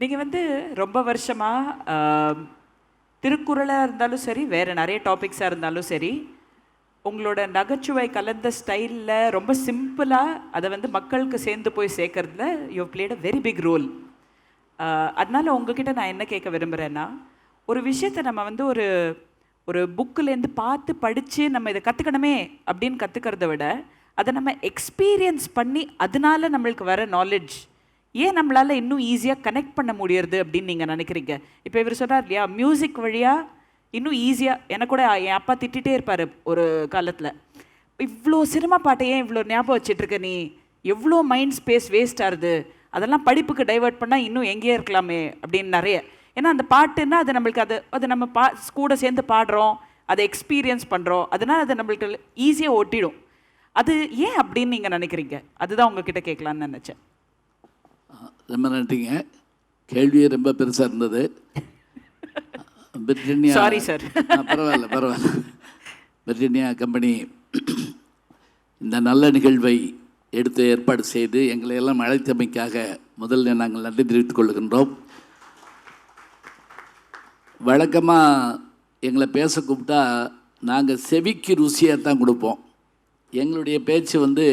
நீங்கள் வந்து ரொம்ப வருஷமாக திருக்குறளாக இருந்தாலும் சரி, வேறு நிறைய டாபிக்ஸாக இருந்தாலும் சரி, உங்களோட நகைச்சுவை கலந்த ஸ்டைலில் ரொம்ப சிம்பிளாக அதை வந்து மக்களுக்கு சேர்ந்து போய் சேர்க்கறதுல you played a very big role. அதனால் உங்ககிட்ட நான் என்ன கேட்க விரும்புகிறேன்னா, ஒரு விஷயத்தை நம்ம வந்து ஒரு ஒரு புக்கிலேருந்து பார்த்து படித்து நம்ம இதை கற்றுக்கணுமே அப்படின்னு கற்றுக்கிறத விட, அதை நம்ம எக்ஸ்பீரியன்ஸ் பண்ணி அதனால நம்மளுக்கு வர நாலேஜ் ஏன் நம்மளால் இன்னும் ஈஸியாக கனெக்ட் பண்ண முடியறது அப்படின்னு நீங்கள் நினைக்கிறீங்க? இப்போ இவர் சொன்னார் இல்லையா, மியூசிக் வழியாக இன்னும் ஈஸியாக. எனக்கு கூட என் அப்பா திட்டிகிட்டே இருப்பார் ஒரு காலத்தில், இவ்வளோ சினிமா பாட்டை ஏன் இவ்வளோ ஞாபகம் வச்சிட்ருக்க நீ, எவ்வளோ மைண்ட் ஸ்பேஸ் வேஸ்ட் ஆகுது, அதெல்லாம் படிப்புக்கு டைவெர்ட் பண்ணால் இன்னும் எங்கேயே இருக்கலாமே அப்படின்னு நிறைய. ஏன்னா அந்த பாட்டுன்னா அது நம்மளுக்கு அது நம்ம கூட சேர்ந்து பாடுறோம், அதை எக்ஸ்பீரியன்ஸ் பண்ணுறோம், அதனால் அது நம்மளுக்கு ஈஸியாக ஒட்டிடும். அது ஏன் அப்படின்னு நீங்கள் நினைக்கிறீங்க? அதுதான் உங்ககிட்ட கேட்கலான்னு நினச்சேன். ரொம்ப நன்றிங்க. கேள்வியே ரொம்ப பெருசாக இருந்தது. Britannia, sorry sir. பரவாயில்ல. பிரிட்டானியா கம்பெனி இந்த நல்ல நிகழ்வை எடுத்து ஏற்பாடு செய்து எங்களை எல்லாம் அழைத்தமைக்காக முதல்ல நாங்கள் நன்றி தெரிவித்துக் கொள்கின்றோம். வழக்கமாக எங்களை பேச கூப்பிட்டா நாங்கள் செவிக்கு ருசியாக தான் கொடுப்போம். எங்களுடைய பேச்சு வந்து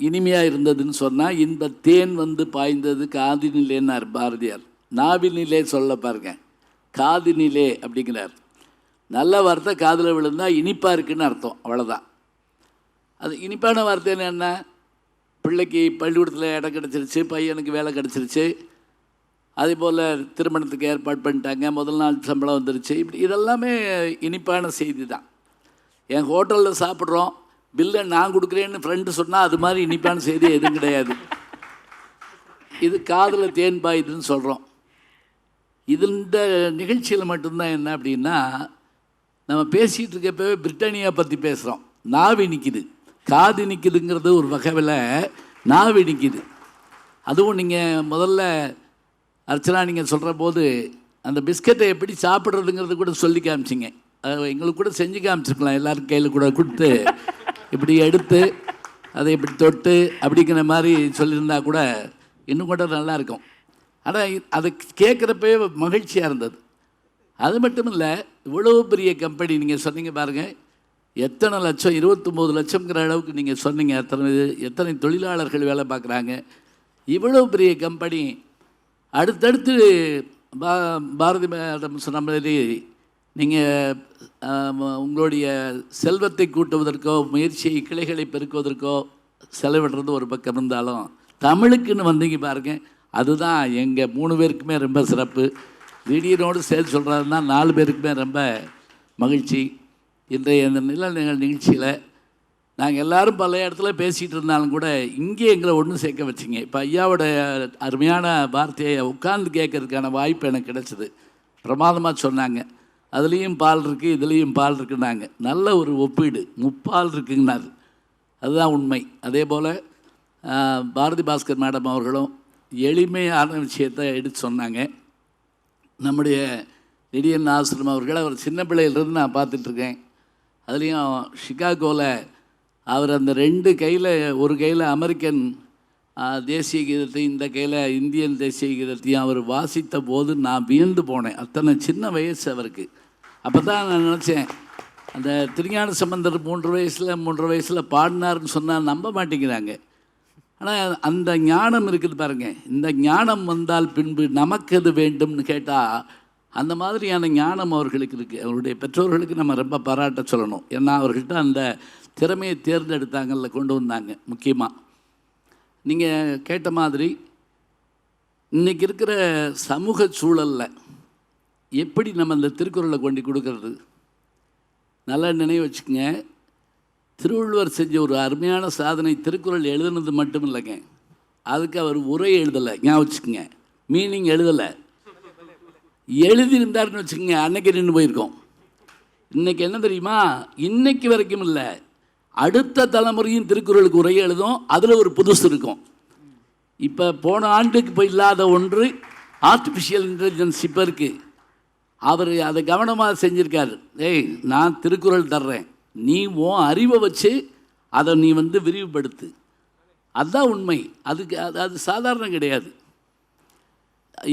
இனிமையாக இருந்ததுன்னு சொன்னால், இன்ப தேன் வந்து பாய்ந்தது காதினிலேன்னார் பாரதியார். நாவினிலே சொல்ல பாருங்க, காதினிலே அப்படிங்கிறார். நல்ல வார்த்தை காதில் விழுந்தால் இனிப்பாக இருக்குன்னு அர்த்தம், அவ்வளோதான். அது இனிப்பான வார்த்தை என்ன? பிள்ளைக்கு பள்ளிக்கூடத்தில் இடம் கிடச்சிருச்சு, பையனுக்கு வேலை கிடச்சிருச்சு, அதே போல் திருமணத்துக்கு ஏற்பாடு பண்ணிட்டாங்க, முதல் நாள் சம்பளம் வந்துருச்சு, இப்படி இதெல்லாமே இனிப்பான செய்தி தான். என் ஹோட்டலில் சாப்பிட்றோம், பில்லை நான் கொடுக்குறேன்னு ஃப்ரெண்டு சொன்னால் அது மாதிரி இனிப்பான செய்தி எதுவும் கிடையாது. இது காதில் தேன் பாயுதுன்னு சொல்கிறோம். இந்த நிகழ்ச்சியில் மட்டும்தான் என்ன அப்படின்னா, நம்ம பேசிகிட்டு இருக்கப்பவே பிரிட்டானியா பற்றி பேசுகிறோம். நாவி நிற்கிது, காது நிற்கிதுங்கிறது ஒரு வகையில் நாவி நிற்கிது. அதுவும் நீங்கள் முதல்ல அர்ச்சனா நீங்கள் சொல்கிற போது அந்த பிஸ்கட்டை எப்படி சாப்பிட்றதுங்கிறது கூட சொல்லி காமிச்சிங்க. எங்களுக்கு கூட செஞ்சு காமிச்சிருக்கலாம், எல்லோரும் கையில் கூட கொடுத்து இப்படி எடுத்து அதை இப்படி தொட்டு அப்படிங்கிற மாதிரி சொல்லியிருந்தா கூட இன்னும் கூட நல்லாயிருக்கும். ஆனால் அதை கேட்குறப்பே மகிழ்ச்சியாக இருந்தது. அது மட்டும் இல்லை, இவ்வளோ பெரிய கம்பெனி நீங்கள் சொன்னீங்க பாருங்கள், எத்தனை லட்சம், 29 லட்சம்ங்கிற அளவுக்கு நீங்கள் சொன்னீங்க. எத்தனை தொழிலாளர்கள் வேலை பார்க்குறாங்க. இவ்வளோ பெரிய கம்பெனி அடுத்தடுத்து பாரதி மேடம் சொன்ன மாதிரி நீங்கள் உங்களுடைய செல்வத்தை கூட்டுவதற்கோ முயற்சியை கிளைகளை பெருக்குவதற்கோ செலவிடுறது ஒரு பக்கம் இருந்தாலும், தமிழுக்குன்னு வந்தீங்க பாருங்க, அதுதான் எங்கள் 3 பேருக்குமே ரொம்ப சிறப்பு. திடீரோடு சேர்த்து சொல்கிறதுனா 4 பேருக்குமே ரொம்ப மகிழ்ச்சி. இன்றைய இந்த நிகழ்ச்சியில் நாங்கள் எல்லோரும் பல இடத்துல பேசிகிட்டு இருந்தாலும் கூட இங்கே எங்களை ஒன்றும் சேர்க்க வச்சிங்க. இப்போ ஐயாவோட அருமையான வார்த்தையை உட்கார்ந்து கேட்கறதுக்கான வாய்ப்பு எனக்கு கிடச்சிது. பிரமாதமாக சொன்னாங்க. அதுலேயும் பால் இருக்குது, இதுலேயும் பால் இருக்குன்னாங்க. நல்ல ஒரு ஒப்பீடு, முப்பால் இருக்குங்கன்னாரு. அதுதான் உண்மை. அதே போல் பாரதி பாஸ்கர் மேடம் அவர்களும் எளிமையான விஷயத்தை எடுத்து சொன்னாங்க. நம்முடைய நிதியன் ஆசிரமம் அவர்கள், அவர் சின்ன பிள்ளையிலிருந்து நான் பார்த்துட்ருக்கேன். அதுலேயும் சிகாகோவில் அவர் அந்த 2 கையில், ஒரு கையில் அமெரிக்கன் தேசிய கீதத்தையும் இந்த கையில் இந்தியன் தேசிய கீதத்தையும் அவர் வாசித்த போது நான் வியந்து போனேன். அத்தனை சின்ன வயசு அவருக்கு. அப்போ தான் நான் நினச்சேன், அந்த திருஞான சம்பந்தர் 3 வயசில் பாடினார்னு சொன்னால் நம்ப மாட்டேங்கிறாங்க. ஆனால் அந்த ஞானம் இருக்குது பாருங்கள். இந்த ஞானம் வந்தால் பின்பு நமக்கு அது வேண்டும்னு கேட்டால் அந்த மாதிரியான ஞானம் அவர்களுக்கு இருக்குது. அவருடைய பெற்றோர்களுக்கு நம்ம ரொம்ப பாராட்ட சொல்லணும். ஏன்னா அவர்கள்ட்ட அந்த திறமையை தேர்ந்தெடுத்தாங்கல்ல, கொண்டு வந்தாங்க. முக்கியமாக நீங்கள் கேட்ட மாதிரி இன்றைக்கி இருக்கிற சமூக சூழலில் எப்படி நம்ம இந்த திருக்குறளை கொண்டு கொடுக்கறது? நல்லா நினைவு வச்சுக்கோங்க, திருவள்ளுவர் செஞ்ச ஒரு அருமையான சாதனை திருக்குறள் எழுதுனது மட்டும் இல்லைங்க, அதுக்கு அவர் உரை எழுதலை. ஞாபகம் வச்சுக்கோங்க, மீனிங் எழுதலை. எழுதியிருந்தாருன்னு வச்சுக்கோங்க, அன்னைக்கு நின்று போயிருக்கோம். இன்றைக்கி என்ன தெரியுமா, இன்னைக்கு வரைக்கும் இல்லை, அடுத்த தலைமுறையும் திருக்குறளுக்கு உரை எழுதும். அதில் ஒரு புதுசு இருக்கும். இப்போ போன ஆண்டுக்கு இப்போ இல்லாத ஒன்று ஆர்டிஃபிஷியல் இன்டெலிஜென்ஸ் இப்போ இருக்குது. அவர் அதை கவனமாக செஞ்சுருக்காரு. நான் திருக்குறள் தர்றேன், நீ உன் அறிவை வச்சு அதை நீ வந்து விரிவுபடுத்து. அதுதான் உண்மை. அது சாதாரணம் கிடையாது.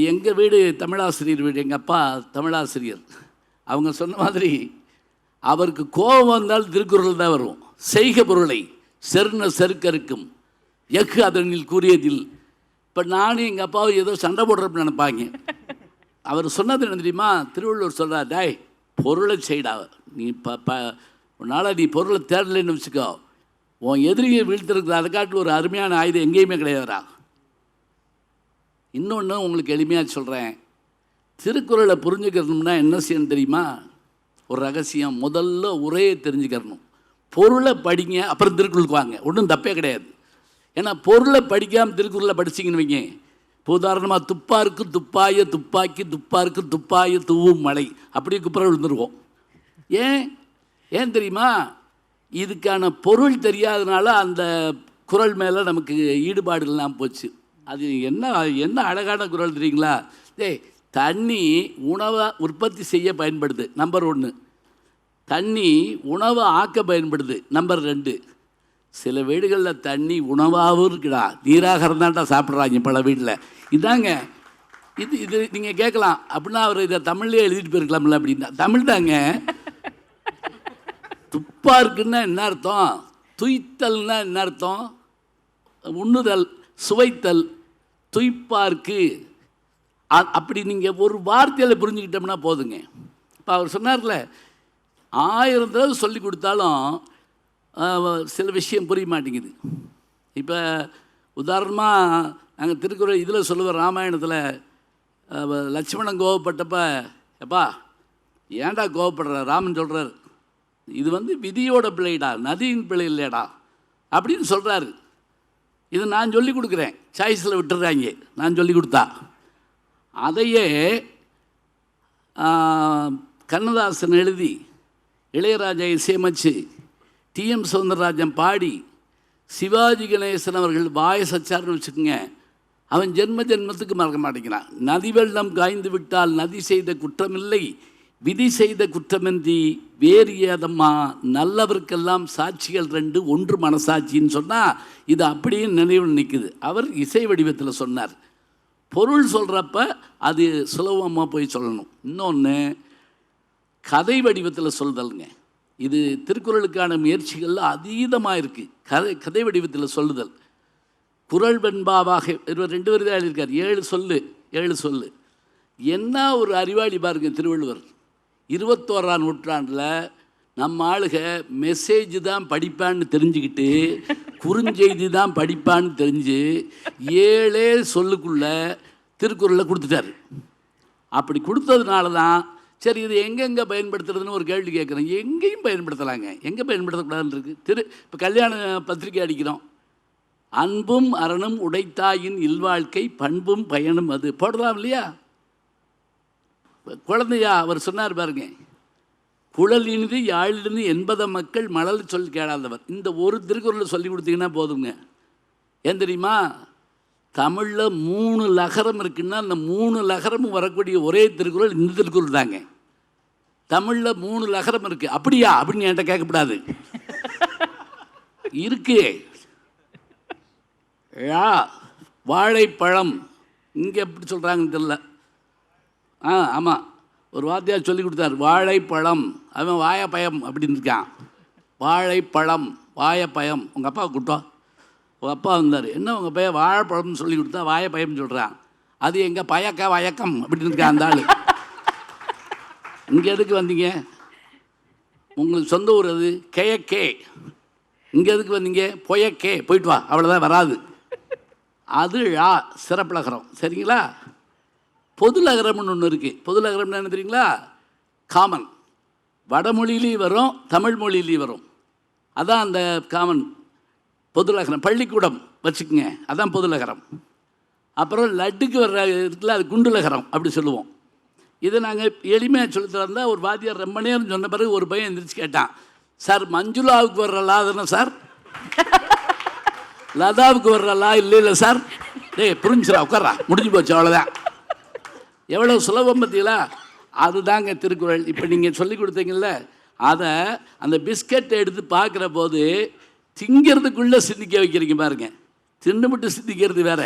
எங்கள் வீடு தமிழாசிரியர் வீடு, எங்கள் அப்பா தமிழாசிரியர். அவங்க சொன்ன மாதிரி அவருக்கு கோபம் வந்தால் திருக்குறள் தான் வரும். செய்க பொருளை செருன செருக்கருக்கும் எஃகு அதனில் கூறியதில். இப்போ நானும் எங்கள் அப்பாவும் ஏதோ சண்டை போடுறப்ப நினைப்பாங்க. அவர் சொன்னது என்ன தெரியுமா? திருவள்ளுவர் சொல்கிறார், டாய் பொருளை செய்டா, நீ உன்னால் நீ பொருளை தேடலைன்னு வச்சுக்கோ, உன் எதிரியை வீழ்த்திருக்கிற அதை காட்டில் ஒரு அருமையான ஆயுதம் எங்கேயுமே கிடையாதுரா. இன்னொன்று உங்களுக்கு எளிமையாக சொல்கிறேன், திருக்குறளை புரிஞ்சுக்கணும்னா என்ன செய்யணும் தெரியுமா? ஒரு ரகசியம், முதல்ல உரையை தெரிஞ்சுக்கிறணும். பொருளை படிங்க, அப்புறம் திருக்குறளுக்கு வாங்க, ஒன்றும் தப்பே கிடையாது. ஏன்னா பொருளை படிக்காமல் திருக்குறளை படிச்சிங்கன்னு வைங்க, இப்போ உதாரணமாக துப்பாருக்கு துப்பாய துப்பாக்கி துப்பாருக்கு துப்பாய தூவும் மழை அப்படி குப்புற விழுந்துருவோம். ஏன் தெரியுமா? இதுக்கான பொருள் தெரியாதனால அந்த குறள் மேலே நமக்கு ஈடுபாடு இல்லாமல் போச்சு. அது என்ன அழகான குறள் தெரியுங்களா? தண்ணி உணவை உற்பத்தி செய்ய பயன்படுது, நம்பர் 1. தண்ணி உணவை ஆக்க பயன்படுது, நம்பர் 2. சில வீடுகளில் தண்ணி உணவாகவும் இருக்குடா, நீராகாரம் தான்டா சாப்பிட்றாங்க பல வீட்டில். இதாங்க இது நீங்கள் கேட்கலாம், அப்படின்னா அவர் இதை தமிழ்லேயே எழுதிட்டு போயிருக்கலாம்ல அப்படின்னா. தமிழ் தாங்க. துப்பா இருக்குன்னா என்ன அர்த்தம்? துய்த்தல்னா என்ன அர்த்தம்? உண்ணுதல், சுவைத்தல். துய்ப்பார்க்கு அப்படி நீங்கள் ஒரு வார்த்தையில் புரிஞ்சுக்கிட்டோம்னா போதுங்க. இப்போ அவர் சொன்னார்ல, 1000 தடவை சொல்லி கொடுத்தாலும் சில விஷயம் புரிய மாட்டேங்குது. இப்போ உதாரணமாக நாங்கள் திருக்குறள் இதில் சொல்லுவோம், ராமாயணத்தில் லட்சுமணன் கோவப்பட்டப்ப, எப்பா ஏன்டா கோவப்படுற? ராமன் சொல்கிறார், இது விதியோட பிள்ளைடா, நதியின் பிள்ளை இல்லைடா அப்படின்னு சொல்கிறாரு. இதை நான் சொல்லி கொடுக்குறேன், சாய்ஸில் விட்டுடுறாங்க நான் சொல்லி கொடுத்தா. அதையே கண்ணதாசன் எழுதி இளையராஜா இசையமைச்சு டிஎம் சௌந்தரராஜன் பாடி சிவாஜி கணேசன் அவர்கள் வாய சச்சார்னு வச்சுக்கோங்க, அவன் ஜென்மத்துக்கு மறக்க மாட்டேங்கிறான். நதி வெள்ளம் காய்ந்து விட்டால் நதி செய்த குற்றமில்லை, விதி செய்த குற்றமின்றி வேறு ஏதம்மா, நல்லவருக்கெல்லாம் சாட்சிகள் 2 ஒன்று மனசாட்சின்னு சொன்னால் இது அப்படியே நினைவில் நிற்குது. அவர் இசை வடிவத்தில் சொன்னார். பொருள் சொல்கிறப்ப அது சுலபமாக போய் சொல்லணும். இன்னொன்று கதை வடிவத்தில் சொல்லுதல்ங்க. இது திருக்குறளுக்கான முயற்சிகள் அதீதமாக இருக்குது. கதை வடிவத்தில் சொல்லுதல். குறள் வெண்பாவாக 2 பேர் தான் எழுதியிருக்கார். 7 சொல்லு. என்ன ஒரு அறிவாளி பாருங்க திருவள்ளுவர். 21ஆம் நூற்றாண்டில் நம்ம ஆளுக மெசேஜ் தான் படிப்பான்னு தெரிஞ்சுக்கிட்டு குறுஞ்செய்தி தான் படிப்பான்னு தெரிஞ்சு 7 சொல்லுக்குள்ள திருக்குறளை கொடுத்துட்டார். அப்படி கொடுத்ததுனால தான் சரி இது எங்கெங்கே பயன்படுத்துறதுன்னு ஒரு கேள்வி கேட்குறேன். எங்கேயும் பயன்படுத்தலாங்க, எங்கே பயன்படுத்தக்கூடாதுன்னு இருக்குது. இப்போ கல்யாண பத்திரிக்கை அடிக்கிறோம், அன்பும் அறனும் உடைத்தாயின் இல்வாழ்க்கை பண்பும் பயனும் அது போடலாம் இல்லையா? குழந்தையா அவர் சொன்னார் பாருங்க, குழல் இனிது யாழிலிருந்து 80 மக்கள் மழல் சொல் கேளாதவர். இந்த ஒரு திருக்குறளை சொல்லி கொடுத்தீங்கன்னா போதுங்க. ஏன் தெரியுமா? தமிழில் 3 லகரம் இருக்குன்னா அந்த 3 லகரமும் வரக்கூடிய ஒரே திருக்குறள் இந்த திருக்குறள் தாங்க. தமிழில் 3 லகரம் இருக்குது. அப்படியா அப்படின்னு என்கிட்ட கேட்கக்கூடாது. இருக்கு. வாழைப்பழம் இங்கே எப்படி சொல்கிறாங்கன்னு தெரியல. ஆமாம், ஒரு வாத்தியார் சொல்லி கொடுத்தார், வாழைப்பழம். அவன் வாயப்பயம் அப்படின்னு இருக்கான். வாழைப்பழம் வாயப்பயம். உங்கள் அப்பா கூட்டம், உங்கள் அப்பா வந்தார், என்ன உங்கள் பையன் வாழைப்பழம்னு சொல்லி கொடுத்தா வாயப்பயம்னு சொல்கிறான். அது எங்கள் பயக்க வயக்கம் அப்படின்னு இருக்கா அந்த ஆள். இங்கே எதுக்கு வந்தீங்க? உங்களுக்கு சொந்த ஊர் அது கேயக்கே. இங்கே எதுக்கு வந்தீங்க? பொயக்கே, போயிட்டு வா, அவ்வளோதான், வராது. அது சிறப்புலகரம். சரிங்களா? பொதுலகரம்னு ஒன்று இருக்குது. பொதுலகரம்னு என்ன தெரியுங்களா? காமன். வடமொழியிலையும் வரும், தமிழ் மொழியிலையும் வரும். அதான் அந்த காமன் பொதுலகரம். பள்ளிக்கூடம் வச்சுக்கோங்க, அதான் பொதுலகரம். அப்புறம் லட்டுக்கு வர்ற இருக்குல்ல, அது குண்டுலகரம் அப்படி சொல்லுவோம். இதை நாங்கள் எளிமையாக சொல்லிட்டு வந்தால் ஒரு வாத்தியார் ரொம்ப நேரம் சொன்ன பிறகு ஒரு பையன் எந்திரிச்சு கேட்டான், சார் மஞ்சுளாவுக்கு வர்ற லா தானே சார்? லதாவுக்கு வர்ற லா இல்லை சார். புரிஞ்சுரா, உட்காரா, முடிஞ்சு போச்சு, அவ்வளோதான். எவ்வளோ சுலபம் பார்த்தீங்களா? அதுதாங்க திருக்குறள். இப்போ நீங்கள் சொல்லி கொடுத்தீங்கல்ல, அதை அந்த பிஸ்கட்டை எடுத்து பார்க்குற போது திங்கிறதுக்குள்ளே சிந்திக்க வைக்கிறீங்க பாருங்க. தின்னு மட்டும் சிந்திக்கிறது வேற,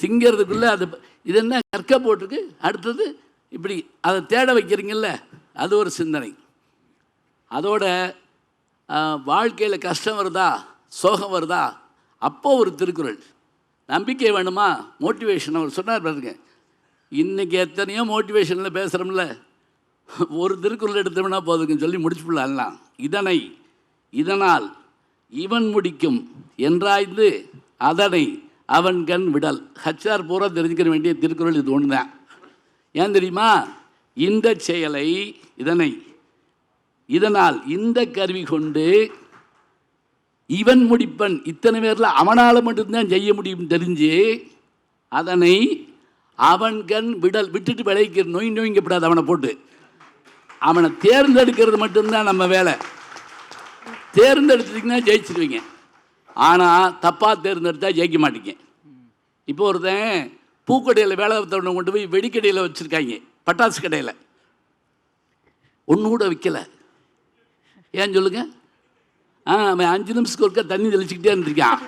திங்கிறதுக்குள்ளே அது இது என்ன கற்க போட்டிருக்கு, அடுத்தது இப்படி அதை தேட வைக்கிறீங்கல்ல, அது ஒரு சிந்தனை. அதோட வாழ்க்கையில் கஷ்டம் வருதா, சோகம் வருதா, அப்போ ஒரு திருக்குறள். நம்பிக்கை வேணுமா, மோட்டிவேஷன் அவர் சொன்னார் பாருங்க. இன்றைக்கி எத்தனையோ மோட்டிவேஷனில் பேசுகிறோம்ல, ஒரு திருக்குறள் எடுத்தோம்னா போதுங்கன்னு சொல்லி முடிச்சுடலாம். இதனால் இவன் முடிக்கும் என்றாய்ந்து அதனை அவன் கண் விடல். ஹச்ஆர் பூரா தெரிஞ்சுக்க வேண்டிய திருக்குறள் இது ஒன்று தான். ஏன் தெரியுமா? இந்த செயலை இதனால் இந்த கருவி கொண்டு இவன் முடிப்பன், இத்தனை பேரில் அவனால் மட்டும்தான் செய்ய முடியும் தெரிஞ்சு அதனை அவன் கண் விடல். விட்டுட்டு விளைவிக்கிற நோய்ங்கப்படாது, அவனை போட்டு அவனை தேர்ந்தெடுக்கிறது மட்டும்தான் நம்ம வேலை. தேர்ந்தெடுத்துட்டிங்கன்னா ஜெயிச்சிருவீங்க, ஆனால் தப்பாக தேர்ந்தெடுத்தால் ஜெயிக்க மாட்டீங்க. இப்போ ஒருத்தன் பூக்கடையில் வேலை தவணை கொண்டு போய் வெடிக்கடையில் வச்சுருக்காங்க, பட்டாசு கடையில் ஒன்று கூட விற்கலை. ஏன் சொல்லுங்க? அவன் 5 நிமிஷத்துக்கு ஒருக்கா தண்ணி தெளிச்சுக்கிட்டே இருந்திருக்கான்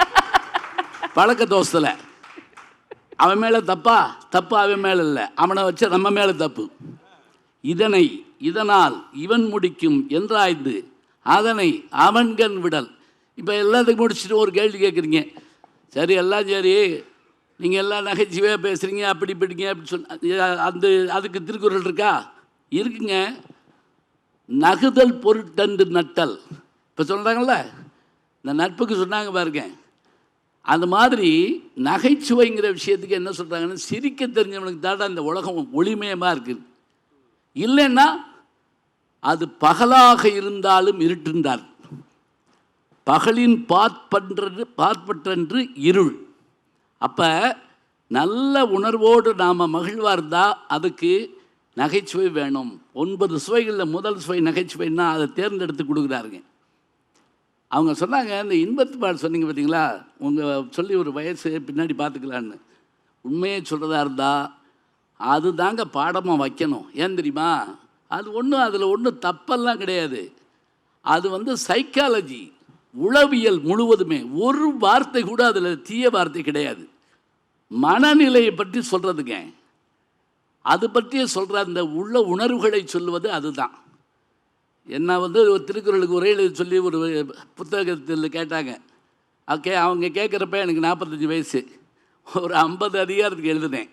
பழக்க தோசத்தில். அவன் மேலே தப்பு அவன் மேலே இல்லை, அவனை வச்ச நம்ம மேலே தப்பு. இதனால் இவன் முடிக்கும் என்றாய்ந்து அதனை அவன்கண் விடல். இப்போ எல்லாத்துக்கும் முடிச்சுட்டு ஒரு கேள்வி கேட்குறீங்க. சரி, எல்லாம் சரி, நீங்கள் எல்லாம் நகைச்சுவையாக பேசுகிறீங்க, அப்படி இப்படிங்க அப்படி சொன்ன அதுக்கு திருக்குறள் இருக்கா? இருக்குங்க. நகுதல் பொருட்டன்று நட்டல். இப்போ சொல்கிறாங்கல்ல, இந்த நட்புக்கு சொன்னாங்க பாருங்க. அந்த மாதிரி நகைச்சுவைங்கிற விஷயத்துக்கு என்ன சொல்கிறாங்கன்னு, சிரிக்க தெரிஞ்சவனுக்கு தாண்டா இந்த உலகம் ஒளிமயமாக இருக்குது. இல்லைன்னா அது பகலாக இருந்தாலும் இருட்டுன்றார். பகலின் பார்ப்பற்றன்று இருள். அப்போ நல்ல உணர்வோடு நாம் மகிழ்வாக இருந்தால் அதுக்கு நகைச்சுவை வேணும். 9 சுவைகளில் முதல் சுவை நகைச்சுவைன்னா அதை தேர்ந்தெடுத்து கொடுக்குறாருங்க. அவங்க சொன்னாங்க, இந்த இன்பத்து பாடு சொன்னீங்க பார்த்தீங்களா, உங்கள் சொல்லி ஒரு வயசு பின்னாடி பார்த்துக்கலான்னு. உண்மையை சொல்கிறதா இருந்தால் அது தாங்க பாடமாக வைக்கணும். ஏன் தெரியுமா? அது அதில் ஒன்றும் தப்பெல்லாம் கிடையாது. அது சைக்காலஜி, உளவியல் முழுவதுமே. ஒரு வார்த்தை கூட அதில் தீய வார்த்தை கிடையாது. மனநிலையை பற்றி சொல்கிறதுங்க, அது பற்றியே சொல்கிற அந்த உள்ள உணர்வுகளை சொல்லுவது அதுதான். என்ன ஒரு திருக்குறளுக்கு உரை எழுதி சொல்லி ஒரு புத்தகத்தில் கேட்டாங்க. அவங்க கேட்குறப்ப எனக்கு 45 வயசு, ஒரு 50 அதிகாரத்துக்கு எழுதுனேன்.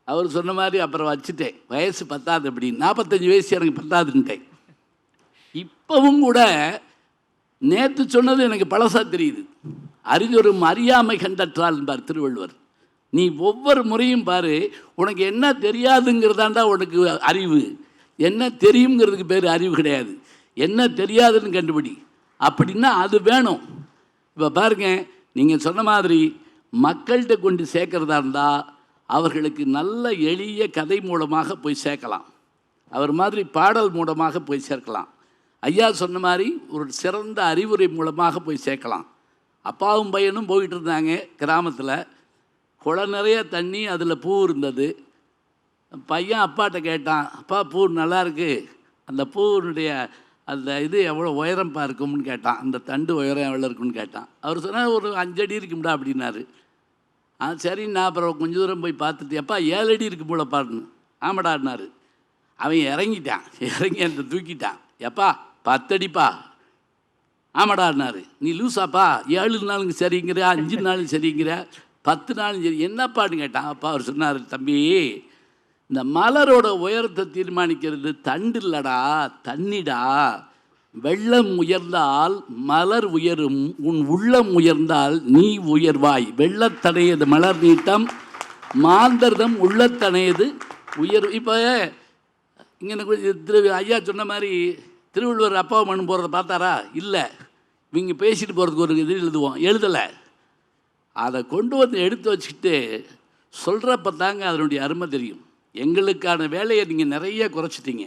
அவர் சொன்ன மாதிரி அப்புறம் வச்சுட்டேன், வயசு பத்தாது அப்படின்னு. 45 வயசு எனக்கு பத்தாதுன்ட்டேன். இப்போவும் கூட நேற்று சொன்னது எனக்கு பழசாக தெரியுது. அறிதொரும் அறியாமை கண்டற்றால் என்பார் திருவள்ளுவர். நீ ஒவ்வொரு முறையும் பாரு, உனக்கு என்ன தெரியாதுங்கிறதாண்டா உனக்கு அறிவு. என்ன தெரியுங்கிறதுக்கு பேர் அறிவு கிடையாது. என்ன தெரியாதுன்னு கண்டுபிடி, அப்படின்னா அது வேணும். இப்போ பாருங்க, நீங்கள் சொன்ன மாதிரி மக்கள்கிட்ட கொண்டு சேர்க்கறதா இருந்தால் அவர்களுக்கு நல்ல எளிய கதை மூலமாக போய் சேர்க்கலாம். அவர் மாதிரி பாடல் மூலமாக போய் சேர்க்கலாம். ஐயா சொன்ன மாதிரி ஒரு சிறந்த அறிவுரை மூலமாக போய் சேர்க்கலாம். அப்பாவும் பையனும் போயிட்டு இருந்தாங்க கிராமத்தில். குளம் நிறைய தண்ணி, அதில் பூ இருந்தது. பையன் அப்பாட்ட கேட்டான், அப்பா பூ நல்லா இருக்கு, அந்த பூனுடைய அந்த இது எவ்வளோ உயரம்ப்பா இருக்கும்னு கேட்டான். அந்த தண்டு உயரம் எவ்வளோ இருக்குன்னு கேட்டான். அவர் சொன்னால் ஒரு 5 அடி இருக்கும்டா அப்படின்னாரு. சரி, நான் அப்புறம் கொஞ்சம் தூரம் போய் பார்த்துட்டு, எப்பா 7 அடி இருக்கு போல பாருன்னு. ஆமாடான்னாரு. அவன் இறங்கி அந்த தூக்கிட்டான். எப்பா 10 அடிப்பா. ஆமாடான்னாரு. நீ லூசாப்பா, 7 நாளுங்க சரிங்கிற, 5 நாளும் சரிங்கிற, 10 நாளும் சரி, என்னப்பான்னு கேட்டான். அப்பா அவர் சொன்னார், தம்பி, இந்த மலரோட உயரத்தை தீர்மானிக்கிறது தண்டு இல்லடா, தண்ணிடா. வெள்ளம் உயர்ந்தால் மலர் உயரும், உன் உள்ளம் உயர்ந்தால் நீ உயர்வாய். வெள்ளத்தனையது மலர் நீட்டம், மாந்தர்தம் உள்ளத்தனையது உயர். இப்போ இங்கே ஐயா சொன்ன மாதிரி திருவள்ளுவர் அப்பாவை மண்ணு போகிறத பார்த்தாரா? இல்லை. இவங்க பேசிட்டு போகிறதுக்கு ஒரு இது எழுதலை. அதை கொண்டு எடுத்து வச்சுக்கிட்டு சொல்கிறப்ப தாங்க அதனுடைய அருமை தெரியும். எங்களுக்கான வேலையை நீங்கள் நிறைய குறைச்சிட்டீங்க.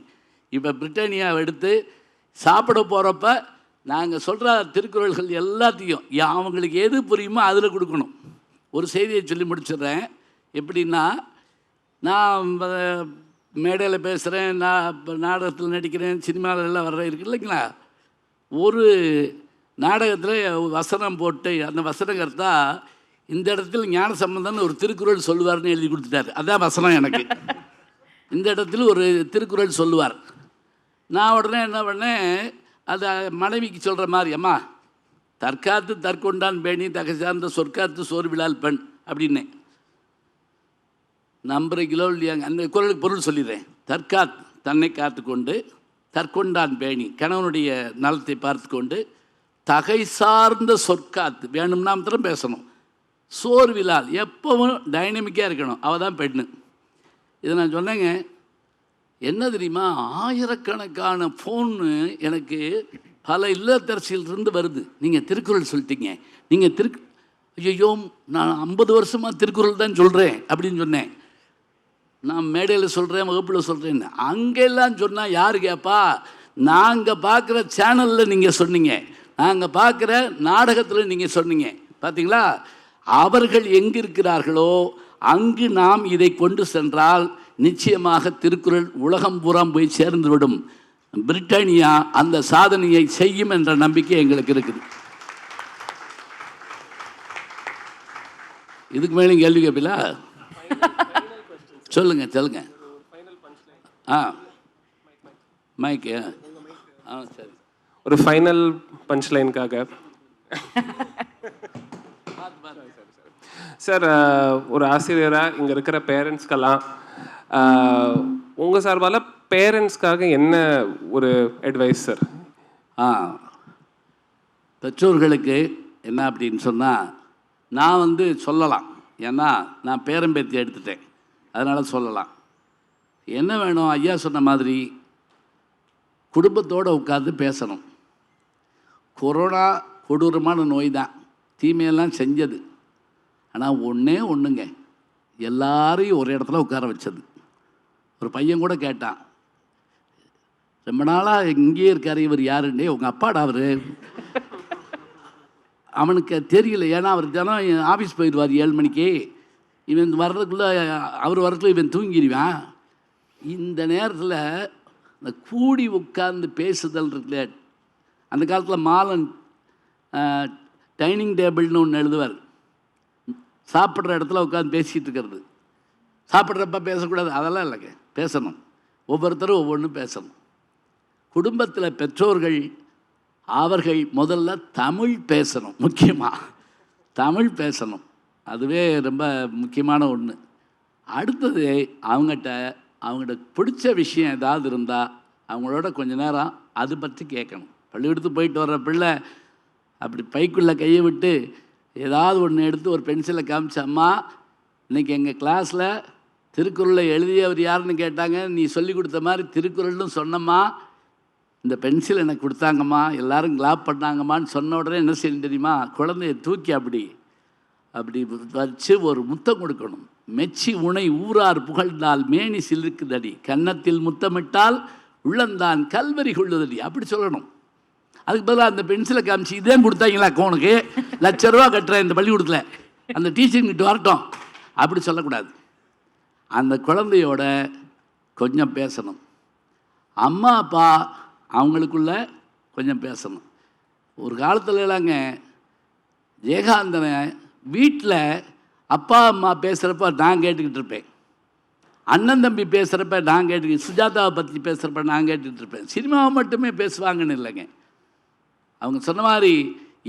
இப்போ பிரிட்டானியாவை எடுத்து சாப்பிட போகிறப்ப நாங்கள் சொல்கிற திருக்குறள்கள் எல்லாத்தையும் அவங்களுக்கு எது புரியுமோ அதில் கொடுக்கணும். ஒரு செய்தியை சொல்லி முடிச்சிடுறேன். எப்படின்னா, நான் மேடையில் பேசுகிறேன், நான் இப்போ நாடகத்தில் நடிக்கிறேன், சினிமாவில் எல்லாம் வர்ற இருக்கு இல்லைங்களா. ஒரு நாடகத்தில் வசனம் போட்டு அந்த வசனகர்த்தா இந்த இடத்துல ஞான சம்பந்தன் ஒரு திருக்குறள் சொல்லுவார்னு எழுதி கொடுத்துட்டாரு. அதான் வசனம் எனக்கு. இந்த இடத்துல ஒரு திருக்குறள் சொல்லுவார். நான் உடனே என்ன பண்ணேன், அதை மனைவிக்கு சொல்கிற மாதிரி, அம்மா தற்காத்து தற்கொண்டான் பேணி தகை சார்ந்த சொற்காத்து சோர்விழால் பெண் அப்படின்னேன். நம்புறீங்களோ இல்லையாங்க, அந்த குறளுக்கு பொருள் சொல்லிடுறேன். தற்காத்து தன்னை காத்து கொண்டு, தற்கொண்டான் பேணி கணவனுடைய நலத்தை பார்த்து கொண்டு, தகை சார்ந்த சொற்காத்து வேணும்னா மாத்திரம் பேசணும், சோர்விழால் எப்பவும் டைனமிக்காக இருக்கணும், அவள் தான் பெண்ணு. இதை நான் சொன்னேங்க. என்ன தெரியுமா, ஆயிரக்கணக்கான ஃபோன்னு எனக்கு பல இல்லத்தரசியிலிருந்து வருது. நீங்கள் திருக்குறள் சொல்லிட்டீங்க, நீங்கள் ஐயோ நான் 50 வருஷமாக திருக்குறள் தான் சொல்கிறேன் அப்படின்னு சொன்னேன். நான் மேடையில் சொல்கிறேன், வகுப்பில் சொல்கிறேன். அங்கெல்லாம் சொன்னால் யார் கேட்பா? நாங்கள் பார்க்குற சேனலில் நீங்கள் சொன்னீங்க, நாங்கள் பார்க்குற நாடகத்தில் நீங்கள் சொன்னீங்க. பார்த்தீங்களா, அவர்கள் எங்கு இருக்கிறார்களோ அங்கு நாம் இதை கொண்டு சென்றால் நிச்சயமாக திருக்குறள் உலகம் பூராம் போய் சேர்ந்துவிடும். பிரிட்டானியா அந்த சாதனையை செய்யும் என்ற நம்பிக்கை எங்களுக்கு இருக்குது. இதுக்கு மேலே கேள்வி கேட்பீங்களா? சொல்லுங்க சொல்லுங்க. மைக்கு சரி, ஒரு ஃபைனல் பஞ்ச் லைனுக்காக சார், ஒரு ஆசிரியராக இங்கே இருக்கிற பேரண்ட்ஸ்க்கெல்லாம் உங்கள் சார்பால் பேரண்ட்ஸ்க்காக என்ன ஒரு அட்வைஸ் சார்? பெற்றோர்களுக்கு என்ன அப்படின்னு சொன்னால், நான் சொல்லலாம், ஏன்னா நான் பேரம்பேத்தி எடுத்துட்டேன், அதனால் சொல்லலாம். என்ன வேணும், ஐயா சொன்ன மாதிரி குடும்பத்தோடு உட்காந்து பேசணும். கொரோனா கொடூரமான நோய் தான், தீமையெல்லாம் செஞ்சது. ஆனால் ஒன்றுங்க, எல்லாரையும் ஒரு இடத்துல உட்கார வச்சது. ஒரு பையன் கூட கேட்டான், ரொம்ப நாளாக இங்கேயே இருக்கார் இவர் யாருன்னே. உங்கள் அப்பாடா அவர். அவனுக்கு தெரியல, ஏன்னா அவர் தினம் ஆஃபீஸ் போயிடுவார் 7 மணிக்கு. இவன் வர்றதுக்குள்ளே, அவர் வரதுக்குள்ளே இவன் தூங்கிடுவான். இந்த நேரத்தில் இந்த கூடி உட்கார்ந்து பேசுதல் இருக்குல்ல, அந்த காலத்தில் மாலன் டைனிங் டேபிள்னு ஒன்று எழுதுவார். சாப்பிட்ற இடத்துல உட்காந்து பேசிகிட்டு இருக்கிறது. சாப்பிட்றப்ப பேசக்கூடாது, அதெல்லாம் இல்லைங்க, பேசணும். ஒவ்வொருத்தரும் ஒவ்வொன்றும் பேசணும். குடும்பத்தில் பெற்றோர்கள் அவர்கள் முதல்ல தமிழ் பேசணும், முக்கியமாக தமிழ் பேசணும். அதுவே ரொம்ப முக்கியமான ஒன்று. அடுத்தது அவங்கள்ட்ட பிடிச்ச விஷயம் ஏதாவது இருந்தால் அவங்களோட கொஞ்ச நேரம் அது பற்றி கேட்கணும். பள்ளிக்கூடத்துக்கு போயிட்டு வர்ற பிள்ளை அப்படி பைக்குள்ளே கையை விட்டு ஏதாவது ஒன்று எடுத்து ஒரு பென்சிலை காமிச்சு, அம்மா இன்றைக்கி எங்கள் கிளாஸில் திருக்குறளை எழுதியவர் யாருன்னு கேட்டாங்க, நீ சொல்லி கொடுத்த மாதிரி திருக்குறள்னு சொன்னம்மா, இந்த பென்சில் எனக்கு கொடுத்தாங்கம்மா, எல்லோரும் கிளாப் பண்ணாங்கம்மான்னு சொன்ன உடனே என்ன செய்யணும் தெரியுமா, குழந்தைய தூக்கி அப்படி வச்சு ஒரு முத்தம் கொடுக்கணும். மெச்சி உனை ஊரார் புகழ்ந்தால் மேனி சிலிர்க்குதடி, கன்னத்தில் முத்தமிட்டால் உள்ளந்தான் கல்வரி கொள்ளுதடி, அப்படி சொல்லணும். அதுக்கு பதிலாக அந்த பென்சிலை காமிச்சு, இதே கொடுத்தாங்களா அக்கௌனுக்கு ₹1,00,000 கட்டுறேன் இந்த பள்ளிக்கூடத்தில், அந்த டீச்சர் கிட்ட வரட்டும், அப்படி சொல்லக்கூடாது. அந்த குழந்தையோட கொஞ்சம் பேசணும். அம்மா அப்பா அவங்களுக்குள்ள கொஞ்சம் பேசணும். ஒரு காலத்துலலாங்க ஜெயகாந்தனை வீட்டில் அப்பா அம்மா பேசுகிறப்ப நான் கேட்டுக்கிட்டு இருப்பேன், அண்ணன் தம்பி பேசுகிறப்ப நான் கேட்டுக்கிட்டு, சுஜாதாவை பற்றி பேசுகிறப்ப நான் கேட்டுக்கிட்டு இருப்பேன். சினிமாவை மட்டுமே பேசுவாங்கன்னு இல்லைங்க, அவங்க சொன்ன மாதிரி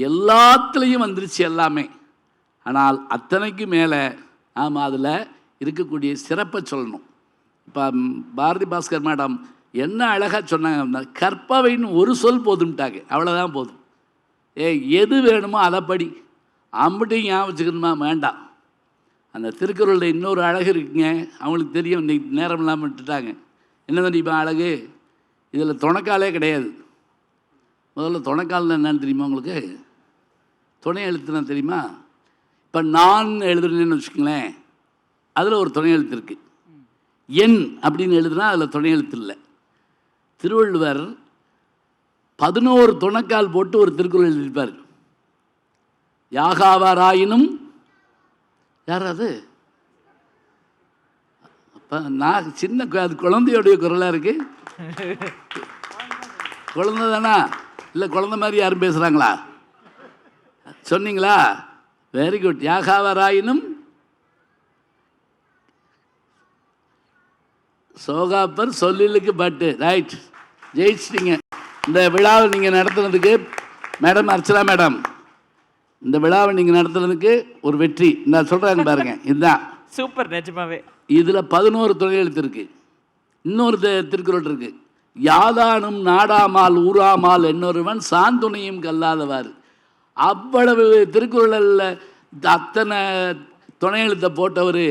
எல்லாத்துலேயும் வந்துருச்சு எல்லாமே. ஆனால் அத்தனைக்கு மேலே நாம் அதில் இருக்கக்கூடிய சிறப்பை சொல்லணும். இப்போ பாரதி பாஸ்கர் மேடம் என்ன அழகாக சொன்னாங்க, கற்பவைன்னு ஒரு சொல் போதும்ட்டாங்க, அவ்வளோதான் போதும். எது வேணுமோ அதை படி, அம்பட்டையும் ஞாபகம் வச்சுக்கணுமா வேண்டாம். அந்த திருக்குறளில் இன்னொரு அழகு இருக்குங்க, அவங்களுக்கு தெரியும், இன்னைக்கு நேரம் இல்லாமல் விட்டுட்டாங்க. என்ன தெரியுமா அழகு, இதில் துணைக்காலே கிடையாது. முதல்ல துணைக்கால்னு என்னன்னு தெரியுமா உங்களுக்கு? துணை எழுத்துனா தெரியுமா? இப்போ நான் எழுதுறேன்னு வச்சுக்கோங்களேன், அதில் ஒரு துணை எழுத்து இருக்குது. என் அப்படின்னு எழுதுனா அதில் துணை எழுத்து இல்லை. திருவள்ளுவர் 11 துணைக்கால் போட்டு ஒரு திருக்குறள் எழுதியிருப்பார். யாகாவாராயினும், யாராவது அப்போ நான் சின்ன அது குழந்தையோடைய குரலாக இருக்குது. குழந்தை தானா? இல்லை குழந்தை மாதிரி யாரும் பேசுகிறாங்களா? சொன்னீங்களா? Very good. யாகாவராயினும் சோகாப்பர் சொல்லிலுக்கு பட்டு. ரைட், ஜெயிச்சிட்டிங்க. இந்த விழாவை நீங்கள் நடத்துனதுக்கு மேடம், அர்ச்சனா மேடம், இந்த விழாவை நீங்கள் நடத்துனதுக்கு ஒரு வெற்றி. நான் சொல்கிறாங்க பாருங்க, இதுதான் சூப்பர். நிஜமாவே இதில் 11 துணை எழுத்து இருக்கு. இன்னொரு திருக்குறள் இருக்கு, யாதானும் நாடாமால் ஊராமால் என்னொருவன் சாந்துணையும் கல்லாதவாறு. அவ்வளவு திருக்குறளில் அத்தனை துணை எழுத்தை போட்டவர்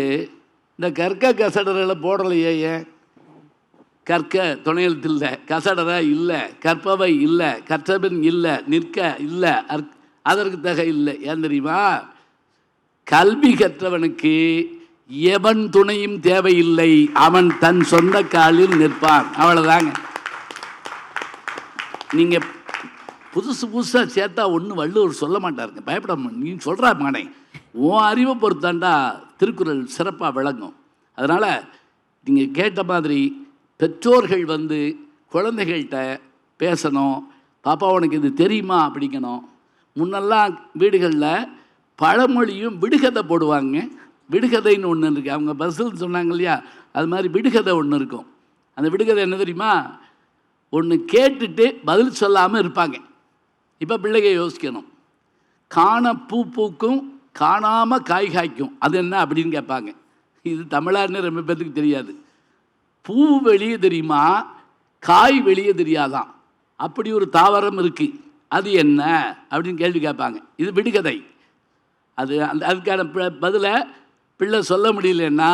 இந்த கற்க கசடர்களை போடலையே. ஏன்? கற்க துணை எழுத்து இல்லை, கசடரை இல்லை, கற்பவை இல்லை, கற்றபின் இல்லை, நிற்க இல்லை, அதற்கு தகை இல்லை. ஏன் தெரியுமா? கல்வி கற்றவனுக்கு எவன் துணையும் தேவையில்லை, அவன் தன் சொந்த காலில் நிற்பான். அவ்வளோதாங்க. நீங்கள் புதுசாக சேர்த்தா ஒன்றும் வள்ளுவர் சொல்ல மாட்டாருங்க, பயப்படாம நீ சொல்கிறா மானே, உன் அறிவை பொறுத்தாண்டா திருக்குறள் சிறப்பாக விளங்கும். அதனால் நீங்கள் கேட்ட மாதிரி பெற்றோர்கள் வந்து குழந்தைகள்கிட்ட பேசணும். பாப்பா உனக்கு இது தெரியுமா அப்படிங்கணும். முன்னெல்லாம் வீடுகளில் பழமொழியும் விடுகதை போடுவாங்க. விடுகதைன்னு ஒன்று இருக்குது. அவங்க பஸ்ஸில் சொன்னாங்க இல்லையா, அது மாதிரி விடுகதை ஒன்று இருக்கும். அந்த விடுகதை என்ன தெரியுமா? ஒன்று கேட்டுட்டு பதில் சொல்லாமல் இருப்பாங்க. இப்போ பிள்ளைங்க யோசிக்கணும். காண பூ பூக்கும், காணாமல் காய் காய்க்கும், அது என்ன அப்படின்னு கேட்பாங்க. இது தமிழான்னு ரொம்ப பேருக்கு தெரியாது. பூ வெளியே தெரியுமா, காய் வெளியே தெரியாதான். அப்படி ஒரு தாவரம் இருக்குது, அது என்ன அப்படின்னு கேள்வி கேட்பாங்க. இது விடுகதை. அதுக்கான பதிலை பிள்ளை சொல்ல முடியலன்னா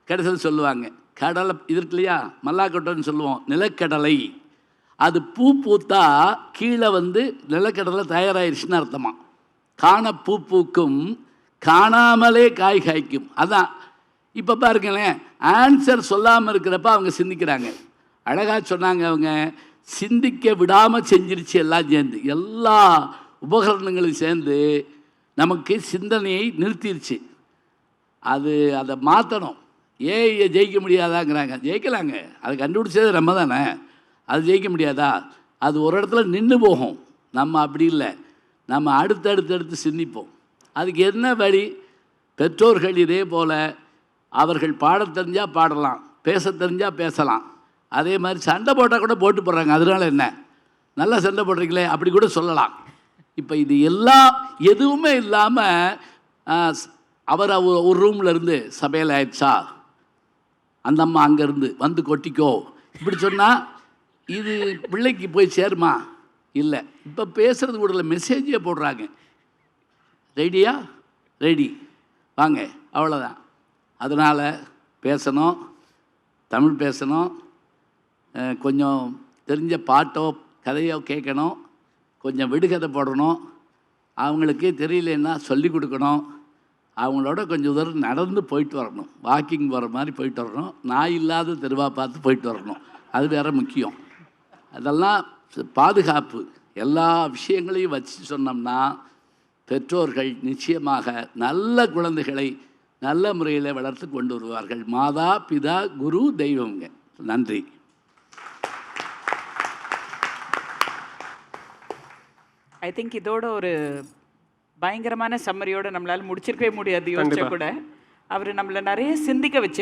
கடைசியில் சொல்லுவாங்க. கடலை இது இருக்கு இல்லையா, மல்லாக்கொட்டைன்னு சொல்லுவோம், நிலக்கடலை. அது பூ பூத்தா கீழே வந்து நிலக்கடலை தயாராகிடுச்சுன்னு அர்த்தமா. காண பூ பூக்கும், காணாமலே காய் காய்க்கும். அதான் இப்போ பாருங்களேன், ஆன்சர் சொல்லாமல் இருக்கிறப்ப அவங்க சிந்திக்கிறாங்க. அழகாக சொன்னாங்க அவங்க, சிந்திக்க விடாமல் செஞ்சிருச்சு எல்லாம் சேர்ந்து, எல்லா உபகரணங்களும் சேர்ந்து நமக்கு சிந்தனையை நிறுத்திடுச்சு. அதை மாற்றணும். ஏஐயை ஜெயிக்க முடியாதாங்கிறாங்க. ஜெயிக்கலாங்க, அது கண்டுபிடிச்சது நம்ம தானே. அது ஜெயிக்க முடியாதா? அது ஒரு இடத்துல நின்று போகும். நம்ம அப்படி இல்லை, நம்ம அடுத்தடுத்து சிந்திப்போம். அதுக்கு என்ன வழி? பெற்றோர்கள் இதே போல் அவர்கள் பாடத் தெரிஞ்சால் பாடலாம், பேச தெரிஞ்சால் பேசலாம். அதே மாதிரி சண்டை போட்டால் கூட போட்டு போடுறாங்க. அதனால என்ன, நல்லா சண்டை போடுறீங்களே அப்படி கூட சொல்லலாம். இப்போ இது எல்லாம் எதுவுமே இல்லாமல் அவர் ஒரு ரூமில் இருந்து சபையில் ஆயிடுச்சா, அந்த அம்மா அங்கேருந்து வந்து கொட்டிக்கோ இப்படி சொன்னால் இது பிள்ளைக்கு போய் சேருமா? இல்லை. இப்போ பேசுகிறது கூட இல்லை, மெசேஜே போடுறாங்க. ரெடியா? ரெடி வாங்க, அவ்வளோதான். அதனால் பேசணும், தமிழ் பேசணும், கொஞ்சம் தெரிஞ்ச பாட்டோ கதையோ கேட்கணும், கொஞ்சம் விடுகதை போடணும், அவங்களுக்கு தெரியலன்னா சொல்லி கொடுக்கணும், அவங்களோட கொஞ்சம் தூரம் நடந்து போயிட்டு வரணும், வாக்கிங் போகிற மாதிரி போயிட்டு வரணும், நாய் இல்லாத தெருவாக பார்த்து போயிட்டு வரணும். அது வேறு முக்கியம். அதெல்லாம் பாதுகாப்பு. எல்லா விஷயங்களையும் வச்சு சொன்னோம்னா பெற்றோர்கள் நிச்சயமாக நல்ல குழந்தைகளை நல்ல முறையில் வளர்த்து கொண்டு வருவார்கள். மாதா பிதா குரு தெய்வங்க. நன்றி. ஐ திங்க் இதோட ஒரு பயங்கரமான சம்மரியோட நம்மளால முடிச்சிருக்கவே முடியாது. யோசிச்சா கூட அவர் நம்மளை நிறைய சிந்திக்க வச்சிருக்காரு.